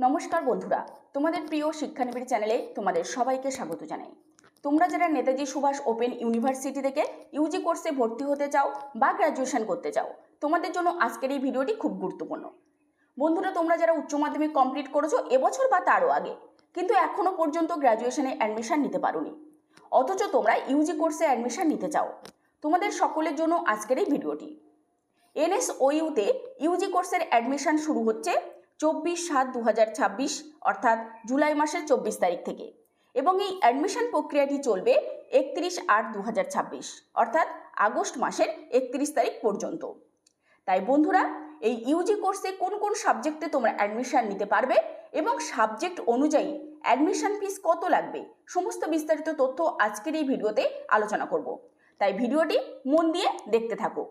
নমস্কার বন্ধুরা, তোমাদের প্রিয় শিক্ষানিবিড় চ্যানেলে তোমাদের সবাইকে স্বাগত জানাই। তোমরা যারা নেতাজি সুভাষ ওপেন ইউনিভার্সিটি থেকে ইউজি কোর্সে ভর্তি হতে চাও বা গ্র্যাজুয়েশন করতে চাও, তোমাদের জন্য আজকের এই ভিডিওটি খুব গুরুত্বপূর্ণ। বন্ধুরা, তোমরা যারা উচ্চ মাধ্যমিক কমপ্লিট করেছো এবছর বা তারও আগে, কিন্তু এখনো পর্যন্ত গ্র্যাজুয়েশনে অ্যাডমিশন নিতে পারোনি, অথচ তোমরা ইউজি কোর্সে অ্যাডমিশন নিতে চাও, তোমাদের সকলের জন্য আজকের এই ভিডিওটি। এনএসওইউতে ইউজি কোর্সের অ্যাডমিশন শুরু হচ্ছে 24/7/2026 অর্থাৎ জুলাই মাসের 24 তারিখ থেকে, এবং এই অ্যাডমিশন প্রক্রিয়াটি চলবে 31/8/2026 অর্থাৎ আগস্ট মাসের 31 তারিখ পর্যন্ত। তাই বন্ধুরা, এই ইউজি কোর্সে কোন কোন সাবজেক্টে তোমরা অ্যাডমিশন নিতে পারবে এবং সাবজেক্ট অনুযায়ী অ্যাডমিশন ফিস কত লাগবে, সমস্ত বিস্তারিত তথ্য আজকের এই ভিডিওতে আলোচনা করব। তাই ভিডিওটি মন দিয়ে দেখতে থাকো।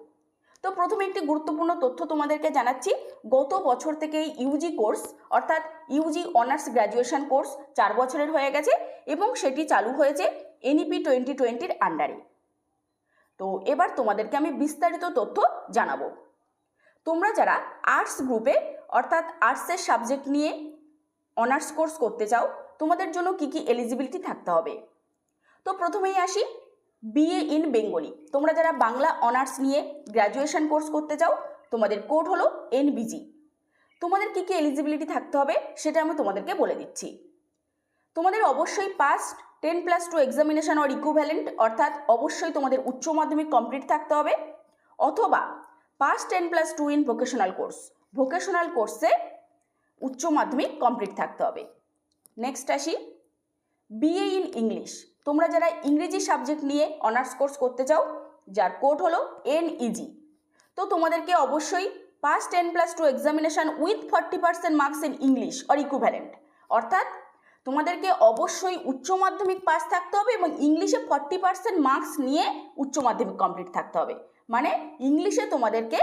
তো প্রথমে একটি গুরুত্বপূর্ণ তথ্য তোমাদেরকে জানাচ্ছি। গত বছর থেকে ইউজি কোর্স অর্থাৎ ইউজি অনার্স গ্র্যাজুয়েশন কোর্স 4 বছরের হয়ে গেছে এবং সেটি চালু হয়েছে এনইপি 2020-র আন্ডারে। তো এবার তোমাদেরকে আমি বিস্তারিত তথ্য জানাবো। তোমরা যারা আর্টস গ্রুপে অর্থাৎ আর্টসের সাবজেক্ট নিয়ে অনার্স কোর্স করতে চাও, তোমাদের জন্য কি কি এলিজিবিলিটি থাকতে হবে। তো প্রথমেই আসি বিএ ইন বেঙ্গলি। তোমরা যারা বাংলা অনার্স নিয়ে গ্র্যাজুয়েশন কোর্স করতে চাও, তোমাদের কোড হলো এনবিজি। তোমাদের কি কি এলিজিবিলিটি থাকতে হবে সেটা আমি তোমাদেরকে বলে দিচ্ছি। তোমাদের অবশ্যই পাস্ট 10+2 এক্সামিনেশন অর ইকুইভ্যালেন্ট অর্থাৎ অবশ্যই তোমাদের উচ্চ মাধ্যমিক কমপ্লিট থাকতে হবে, অথবা past 10+2 in vocational course, vocational কোর্সে উচ্চ মাধ্যমিক কমপ্লিট থাকতে হবে। নেক্সট আসি বিএ ইন ইংলিশ। তোমরা যারা ইংরেজি সাবজেক্ট নিয়ে অনার্স কোর্স করতে চাও, যার কোড হলো এনইজি, তো তোমাদেরকে অবশ্যই past 10+2 examination with 40% marks in English or equivalent অর্থাৎ তোমাদেরকে অবশ্যই উচ্চ মাধ্যমিক পাস থাকতে হবে এবং ইংলিশে 40% মার্কস নিয়ে উচ্চ মাধ্যমিক কমপ্লিট থাকতে হবে। মানে ইংলিশে তোমাদেরকে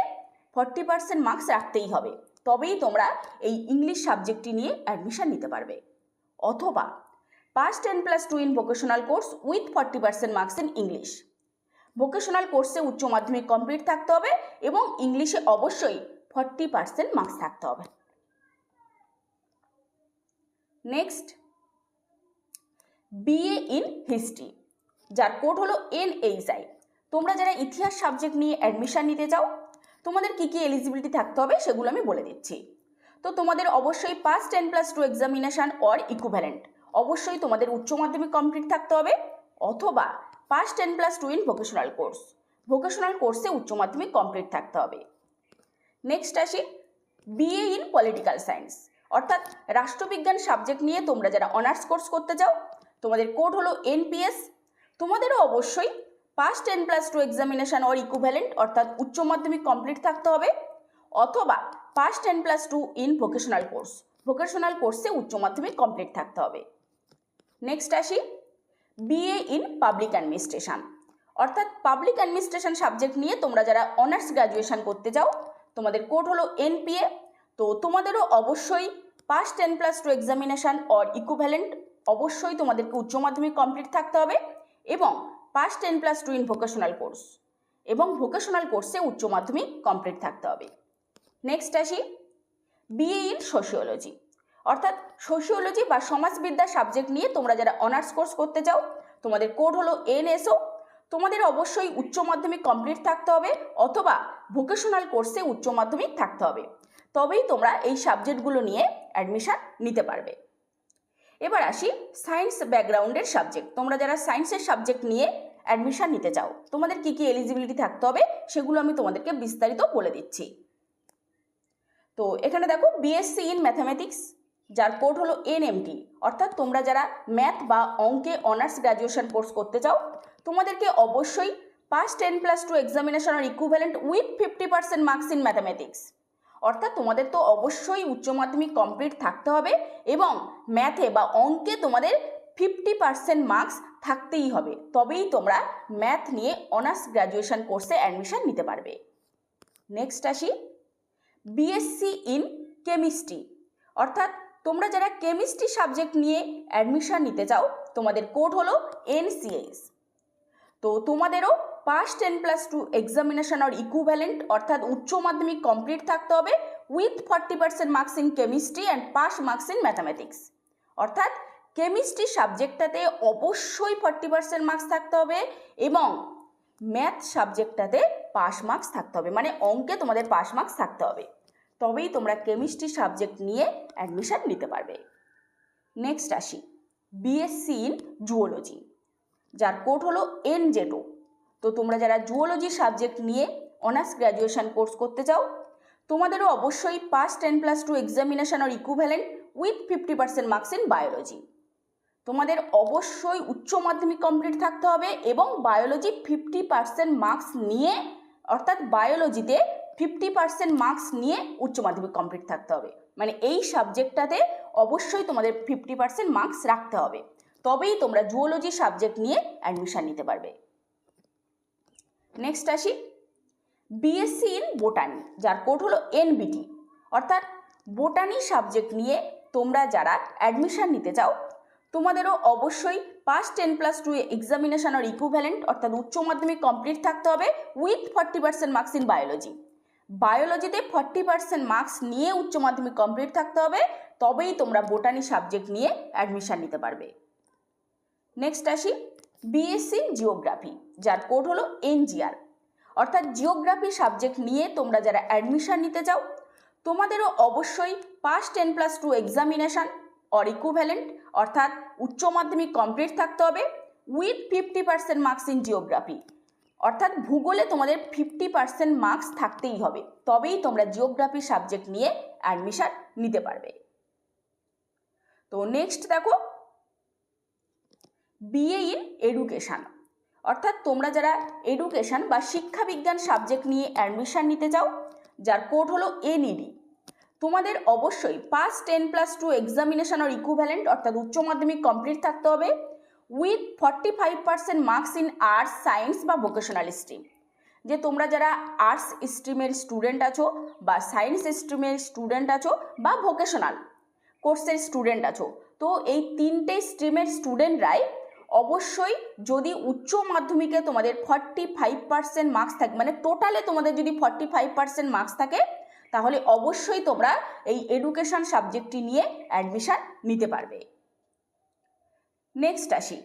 40% মার্কস রাখতেই হবে, তবেই তোমরা এই ইংলিশ সাবজেক্টটি নিয়ে অ্যাডমিশন নিতে পারবে। অথবা past 10+2 in vocational course with 40% marks in English. Vocational কোর্সে উচ্চ মাধ্যমিক কমপ্লিট থাকতে হবে এবং ইংলিশে অবশ্যই 40% মার্কস থাকতে হবে। নেক্সট বিএ ইন হিস্ট্রি, যার কোড হলো এনএইচআই। তোমরা যারা ইতিহাস সাবজেক্ট নিয়ে অ্যাডমিশন নিতে চাও, তোমাদের কি কি এলিজিবিলিটি থাকতে হবে সেগুলো আমি বলে দিচ্ছি। তো তোমাদের অবশ্যই পাস্ট 10+2 এক্সামিনেশন অর ইকুইভ্যালেন্ট, অবশ্যই তোমাদের উচ্চ মাধ্যমিক কমপ্লিট থাকতে হবে, অথবা past 10+2 in vocational course, vocational কোর্সে উচ্চ মাধ্যমিক কমপ্লিট থাকতে হবে। নেক্সট আসি বিএ ইন পলিটিক্যাল সায়েন্স অর্থাৎ রাষ্ট্রবিজ্ঞান সাবজেক্ট নিয়ে তোমরা যারা অনার্স কোর্স করতে চাও, তোমাদের কোড হলো এনপিএস। তোমাদেরও অবশ্যই পাস্ট 10+2 এক্সামিনেশন অর ইকুইভ্যালেন্ট অর্থাৎ উচ্চ মাধ্যমিক কমপ্লিট থাকতে হবে, অথবা past 10+2 in vocational course, vocational কোর্সে উচ্চ মাধ্যমিক কমপ্লিট থাকতে হবে। নেক্সট আসি বিএ ইন পাবলিক অ্যাডমিনিস্ট্রেশন অর্থাৎ পাবলিক অ্যাডমিনিস্ট্রেশন সাবজেক্ট নিয়ে তোমরা যারা অনার্স গ্র্যাজুয়েশন করতে চাও, তোমাদের কোড হলো এনপিএ। তো তোমাদেরও অবশ্যই পাস্ট 10+2 এক্সামিনেশন অর ইকুইভ্যালেন্ট, অবশ্যই তোমাদেরকে উচ্চ মাধ্যমিক কমপ্লিট থাকতে হবে এবং পাস্ট 10+2 ইন ভোকেশনাল কোর্স এবং ভোকেশনাল কোর্সে উচ্চ মাধ্যমিক কমপ্লিট থাকতে হবে। নেক্সট আসি বিএ ইন সোশিওলজি অর্থাৎ সোশিওলজি বা সমাজবিদ্যা সাবজেক্ট নিয়ে তোমরা যারা অনার্স কোর্স করতে চাও, তোমাদের কোড হলো এনএসও। তোমাদের অবশ্যই উচ্চ মাধ্যমিক কমপ্লিট থাকতে হবে অথবা ভোকেশনাল কোর্সে উচ্চ মাধ্যমিক থাকতে হবে, তবেই তোমরা এই সাবজেক্টগুলো নিয়ে অ্যাডমিশন নিতে পারবে। এবার আসি সায়েন্স ব্যাকগ্রাউন্ডের সাবজেক্ট। তোমরা যারা সায়েন্সের সাবজেক্ট নিয়ে অ্যাডমিশন নিতে চাও, তোমাদের কি কি এলিজিবিলিটি থাকতে হবে সেগুলো আমি তোমাদেরকে বিস্তারিত বলে দিচ্ছি। তো এখানে দেখো বিএসসি ইন ম্যাথামেটিক্স, যার কোড হলো এনএমটি অর্থাৎ তোমরা যারা ম্যাথ বা অঙ্কে অনার্স গ্র্যাজুয়েশন কোর্স করতে চাও, তোমাদেরকে অবশ্যই past 10+2 examination or equivalent with 50% marks in mathematics অর্থাৎ তোমাদের তো অবশ্যই উচ্চ মাধ্যমিক কমপ্লিট থাকতে হবে এবং ম্যাথে বা অঙ্কে তোমাদের 50% মার্কস থাকতেই হবে, তবেই তোমরা ম্যাথ নিয়ে অনার্স গ্র্যাজুয়েশন কোর্সে অ্যাডমিশন নিতে পারবে। নেক্সট আসি বিএসসি ইন কেমিস্ট্রি অর্থাৎ তোমরা যারা কেমিস্ট্রি সাবজেক্ট নিয়ে অ্যাডমিশন নিতে চাও, তোমাদের কোড হলো এনসিএস। তো তোমাদেরও পাস্ট 10+2 এক্সামিনেশন অর ইকুইভ্যালেন্ট অর্থাৎ উচ্চ মাধ্যমিক কমপ্লিট থাকতে হবে, with 40% marks in chemistry and pass marks in mathematics. অর্থাৎ কেমিস্ট্রি সাবজেক্টটাতে অবশ্যই 40% মার্কস থাকতে হবে এবং ম্যাথ সাবজেক্টটাতে পাস মার্কস থাকতে হবে, মানে অঙ্কে তোমাদের পাস মার্কস থাকতে হবে, তবেই তোমরা কেমিস্ট্রি সাবজেক্ট নিয়ে অ্যাডমিশন নিতে পারবে। নেক্সট আসি বিএসসি ইন জুওলজি, যার কোড হলো NZ2। তো তোমরা যারা জুওলজি সাবজেক্ট নিয়ে অনার্স গ্র্যাজুয়েশন কোর্স করতে চাও, তোমাদেরও অবশ্যই pass 10+2 examination or equivalent with 50% marks in biology. তোমাদের অবশ্যই উচ্চ মাধ্যমিক কমপ্লিট থাকতে হবে এবং বায়োলজি 50% মার্কস নিয়ে, অর্থাৎ বায়োলজিতে 50% মার্কস নিয়ে উচ্চ মাধ্যমিক কমপ্লিট থাকতে হবে, মানে এই সাবজেক্টটাতে অবশ্যই তোমাদের 50% মার্কস রাখতে হবে, তবেই তোমরা জুওলজি সাবজেক্ট নিয়ে অ্যাডমিশন নিতে পারবে। নেক্সট আসি বিএসসি ইন বোটানি, যার কোড হলো NBT। অর্থাৎ বোটানি সাবজেক্ট নিয়ে তোমরা যারা অ্যাডমিশন নিতে চাও, তোমাদেরও অবশ্যই পাস 10+2 এক্সামিনেশন অর ইকুইভ্যালেন্ট অর্থাৎ উচ্চ মাধ্যমিক কমপ্লিট থাকতে হবে উইথ 40% মার্কস ইন বায়োলজি। বায়োলজিতে 40% মার্কস নিয়ে উচ্চ মাধ্যমিক কমপ্লিট থাকতে হবে, তবেই তোমরা বোটানি সাবজেক্ট নিয়ে অ্যাডমিশন নিতে পারবে। নেক্সট আসি বিএসসি ইন জিওগ্রাফি, যার কোড হলো NGR। অর্থাৎ জিওগ্রাফি সাবজেক্ট নিয়ে তোমরা যারা অ্যাডমিশন নিতে চাও, তোমাদেরও অবশ্যই পাস 10+2 এক্সামিনেশন অর ইকুইভ্যালেন্ট অর্থাৎ উচ্চ মাধ্যমিক কমপ্লিট থাকতে হবে উইথ 50% মার্কস ইন জিওগ্রাফি। অর্থাৎ ভূগোলে তোমাদের 50% মার্কস থাকতেই হবে, তবেই তোমরা জিওগ্রাফি সাবজেক্ট নিয়ে অ্যাডমিশন নিতে পারবে। তো নেক্সট দেখো বিএ ইন এডুকেশন, অর্থাৎ তোমরা যারা এডুকেশন বা শিক্ষা বিজ্ঞান সাবজেক্ট নিয়ে অ্যাডমিশন নিতে চাও, যার কোড হলো NED। তোমাদের অবশ্যই পাস 10+2 এক্সামিনেশন অর ইকুইভ্যালেন্ট অর্থাৎ উচ্চ মাধ্যমিক কমপ্লিট থাকতে হবে with 45% marks in arts, science বা ভোকেশনাল স্ট্রিম। যে তোমরা যারা আর্টস স্ট্রিমের স্টুডেন্ট আছো বা সায়েন্স স্ট্রিমের স্টুডেন্ট আছো বা ভোকেশনাল কোর্সের স্টুডেন্ট আছো, তো এই তিনটে স্ট্রিমের স্টুডেন্টরাই অবশ্যই যদি উচ্চ মাধ্যমিকে তোমাদের 45% মার্কস থাকে, মানে টোটালে তোমাদের যদি 45% মার্কস থাকে, তাহলে অবশ্যই তোমরা এই এডুকেশন সাবজেক্টটি নিয়ে অ্যাডমিশন নিতে পারবে। নেক্সট আসি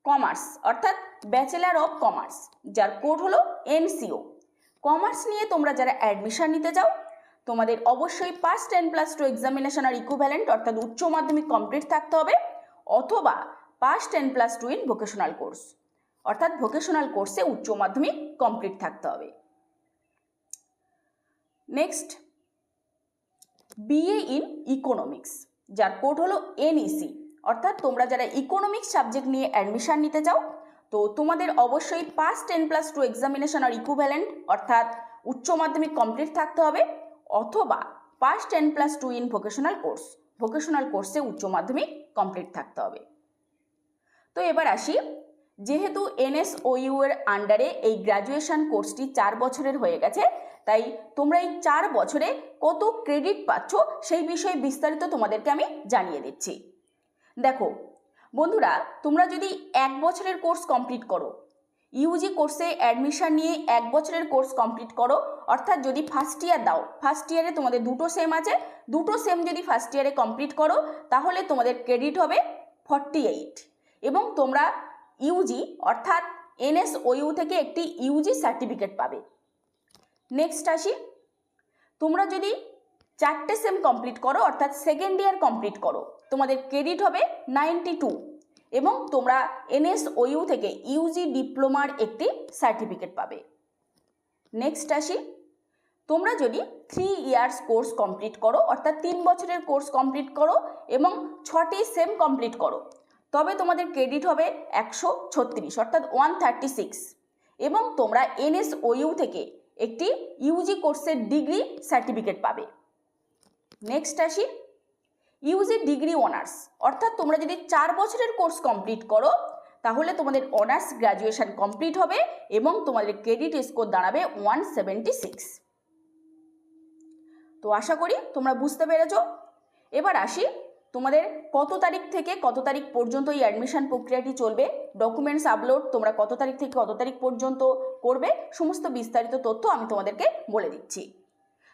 কমার্স, অর্থাৎ ব্যাচেলার অফ কমার্স, যার কোড হলো NCO। কমার্স নিয়ে তোমরা যারা অ্যাডমিশন নিতে চাও, তোমাদের অবশ্যই পাস 10+2 এক্সামিনেশন আর ইকুইভ্যালেন্ট অর্থাৎ উচ্চ মাধ্যমিক কমপ্লিট থাকতে হবে অথবা পাস 10+2 ইন ভোকেশনাল কোর্স, অর্থাৎ ভোকেশনাল কোর্সে উচ্চ মাধ্যমিক কমপ্লিট থাকতে হবে। নেক্সট বিএ ইন ইকোনমিক্স, যার কোড হলো NEC। অর্থাৎ তোমরা যারা ইকোনমিক্স সাবজেক্ট নিয়ে অ্যাডমিশন নিতে চাও, তো তোমাদের অবশ্যই পাস 10+2 এক্সামিনেশন আর ইকুইভ্যালেন্ট অর্থাৎ উচ্চ মাধ্যমিক কমপ্লিট থাকতে হবে অথবা pass 10+2 in vocational course, vocational কোর্সে উচ্চ মাধ্যমিক কমপ্লিট থাকতে হবে। তো এবার আসি, যেহেতু NSOU এর আন্ডারে এই গ্র্যাজুয়েশন কোর্সটি 4 বছরের হয়ে গেছে, তাই তোমরা এই 4 বছরে কত ক্রেডিট পাচ্ছ সেই বিষয়ে বিস্তারিত তোমাদেরকে আমি জানিয়ে দিচ্ছি। দেখো বন্ধুরা, তোমরা যদি 1 বছরের কোর্স কমপ্লিট করো, ইউজি কোর্সে অ্যাডমিশন নিয়ে 1 বছরের কোর্স কমপ্লিট করো, অর্থাৎ যদি ফার্স্ট ইয়ার দাও, ফার্স্ট ইয়ারে তোমাদের 2টো সেম আছে, 2টো সেম যদি ফার্স্ট ইয়ারে কমপ্লিট করো, তাহলে তোমাদের ক্রেডিট হবে 48 এবং তোমরা ইউজি অর্থাৎ NSOU থেকে একটি ইউজি সার্টিফিকেট পাবে। নেক্সট আসি, তোমরা যদি 4টে সেম কমপ্লিট করো অর্থাৎ সেকেন্ড ইয়ার কমপ্লিট করো, তোমাদের ক্রেডিট হবে 92 এবং তোমরা NSOU থেকে ইউজি ডিপ্লোমার একটি সার্টিফিকেট পাবে। নেক্সট আসি, তোমরা যদি 3 ইয়ার্স কোর্স কমপ্লিট করো অর্থাৎ 3 বছরের কোর্স কমপ্লিট করো এবং 6টি সেম কমপ্লিট করো, তবে তোমাদের ক্রেডিট হবে 136 অর্থাৎ 136 এবং তোমরা NSOU থেকে একটি ইউজি কোর্সের ডিগ্রি সার্টিফিকেট পাবে। নেক্সট আসি, ইউজি ডিগ্রি অনার্স, অর্থাৎ তোমরা যদি 4 বছরের কোর্স কমপ্লিট করো, তাহলে তোমাদের অনার্স গ্র্যাজুয়েশন কমপ্লিট হবে এবং তোমাদের ক্রেডিট স্কোর দাঁড়াবে 176। তো আশা করি তোমরা বুঝতে পেরেছো। এবার আসি, তোমাদের কত তারিখ থেকে কত তারিখ পর্যন্ত এই অ্যাডমিশন প্রক্রিয়াটি চলবে, ডকুমেন্টস আপলোড তোমরা কত তারিখ থেকে কত তারিখ পর্যন্ত করবে, সমস্ত বিস্তারিত তথ্য আমি তোমাদেরকে বলে দিচ্ছি।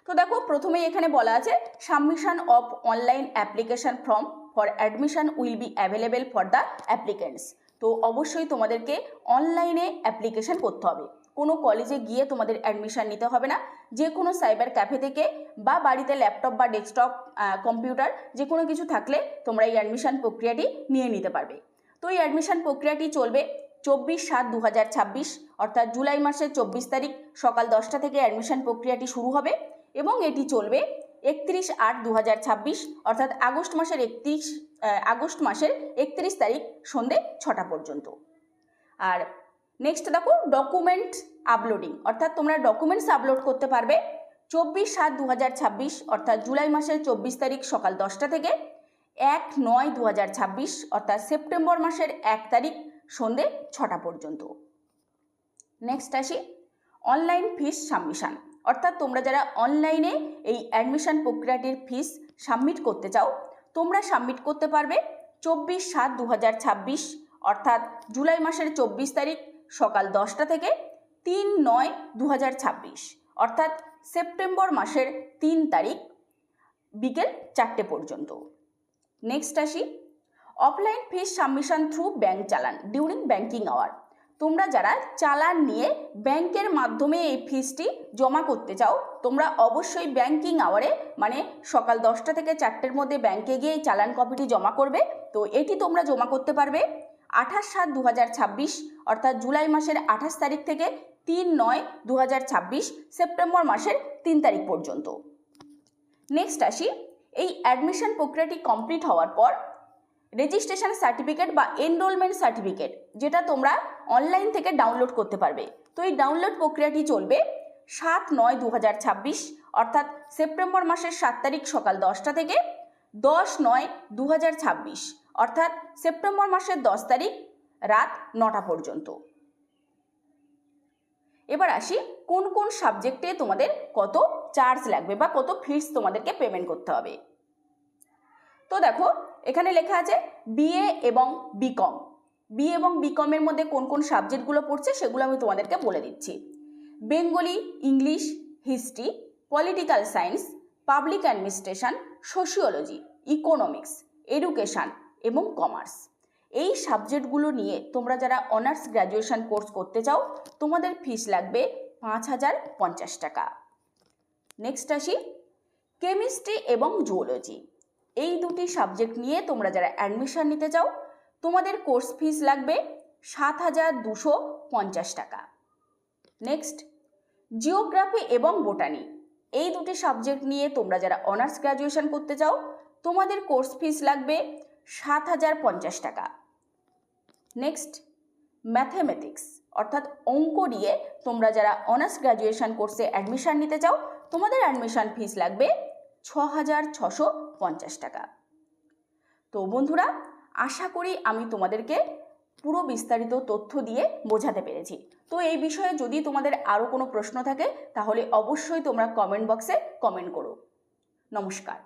তো দেখো প্রথমেই এখানে বলা আছে submission of online application form for admission will be available for the applicants. তো অবশ্যই তোমাদেরকে অনলাইনে অ্যাপ্লিকেশন করতে হবে, কোনো কলেজে গিয়ে তোমাদের অ্যাডমিশন নিতে হবে না। যে কোনো সাইবার ক্যাফে থেকে বা বাড়িতে ল্যাপটপ বা ডেস্কটপ কম্পিউটার যে কোনো কিছু থাকলে তোমরা এই অ্যাডমিশন প্রক্রিয়াটি নিয়ে নিতে পারবে। তো এই অ্যাডমিশন প্রক্রিয়াটি চলবে 24/7/2026 অর্থাৎ জুলাই মাসের 24 তারিখ সকাল 10টা থেকে অ্যাডমিশন প্রক্রিয়াটি শুরু হবে এবং এটি চলবে 31/8/2026 অর্থাৎ আগস্ট মাসের 31 তারিখ সন্ধ্যে 6টা পর্যন্ত। আর নেক্সট দেখো ডকুমেন্ট আপলোডিং, অর্থাৎ তোমরা ডকুমেন্টস আপলোড করতে পারবে 24/7/2026 অর্থাৎ জুলাই মাসের 24 তারিখ সকাল 10টা থেকে 1/9/2026 অর্থাৎ সেপ্টেম্বর মাসের 1 তারিখ সন্ধ্যে 6টা পর্যন্ত। নেক্সট আসি অনলাইন ফিস সাবমিশন, অর্থাৎ তোমরা যারা অনলাইনে এই অ্যাডমিশন প্রক্রিয়াটির ফিস সাবমিট করতে চাও তোমরা সাবমিট করতে পারবে 24/7/2026 অর্থাৎ জুলাই মাসের 24 তারিখ সকাল 10টা থেকে 3/9/2026 অর্থাৎ সেপ্টেম্বর মাসের 3 তারিখ বিকেল 4টে পর্যন্ত। নেক্সট আসি অফলাইন ফিস সাবমিশন থ্রু ব্যাংক চালান ডিউরিং ব্যাংকিং আওয়ার। তোমরা যারা চালান নিয়ে ব্যাংকের মাধ্যমে এই ফিসটি জমা করতে চাও তোমরা অবশ্যই ব্যাংকিং আওয়ারে মানে সকাল 10টা থেকে 4টের মধ্যে ব্যাংকে গিয়ে এই চালান কপিটি জমা করবে। তো এটি তোমরা জমা করতে পারবে 28/7/2026 অর্থাৎ জুলাই মাসের 28 তারিখ থেকে 3/9/2026 সেপ্টেম্বর মাসের 3 তারিখ পর্যন্ত। নেক্সট আসি এই অ্যাডমিশন প্রক্রিয়াটি কমপ্লিট হওয়ার পর রেজিস্ট্রেশন সার্টিফিকেট বা এনরোলমেন্ট সার্টিফিকেট যেটা তোমরা অনলাইন থেকে ডাউনলোড করতে পারবে। তো এই ডাউনলোড প্রক্রিয়াটি চলবে 7/9/2026 অর্থাৎ সেপ্টেম্বর মাসের 7 তারিখ সকাল 10টা থেকে 10/9/2026 অর্থাৎ সেপ্টেম্বর মাসের 10 তারিখ রাত 9টা পর্যন্ত। এবার আসি কোন কোন সাবজেক্টে তোমাদের কত চার্জ লাগবে বা কত ফিস তোমাদেরকে পেমেন্ট করতে হবে। তো দেখো এখানে লেখা আছে বিএ এবং বিকম। বিএ এবং বিকমের মধ্যে কোন কোন সাবজেক্টগুলো পড়ছে সেগুলো আমি তোমাদেরকে বলে দিচ্ছি। Bengali, English, history, political science, public administration, sociology, economics, education এবং কমার্স। এই সাবজেক্টগুলো নিয়ে তোমরা যারা অনার্স গ্র্যাজুয়েশন কোর্স করতে চাও তোমাদের ফিস লাগবে 5,050 টাকা। নেক্সট আসি কেমিস্ট্রি এবং জুওলজি। এই দুটি সাবজেক্ট নিয়ে তোমরা যারা অ্যাডমিশন নিতে চাও তোমাদের কোর্স ফিস লাগবে 7,250 টাকা। নেক্সট জিওগ্রাফি এবং বোটানি। এই দুটি সাবজেক্ট নিয়ে তোমরা যারা অনার্স গ্র্যাজুয়েশন করতে চাও তোমাদের কোর্স ফিস লাগবে 7,050 টাকা। নেক্সট ম্যাথমেটিক্স অর্থাৎ অঙ্ক নিয়ে তোমরা যারা অনার্স গ্র্যাজুয়েশন কোর্সে অ্যাডমিশন নিতে চাও তোমাদের অ্যাডমিশন ফিস লাগবে 6,650 টাকা। তো বন্ধুরা আশা করি আমি তোমাদেরকে পুরো বিস্তারিত তথ্য দিয়ে বোঝাতে পেরেছি। তো এই বিষয়ে যদি তোমাদের আরও কোনো প্রশ্ন থাকে তাহলে অবশ্যই তোমরা কমেন্ট বক্সে কমেন্ট করো। নমস্কার।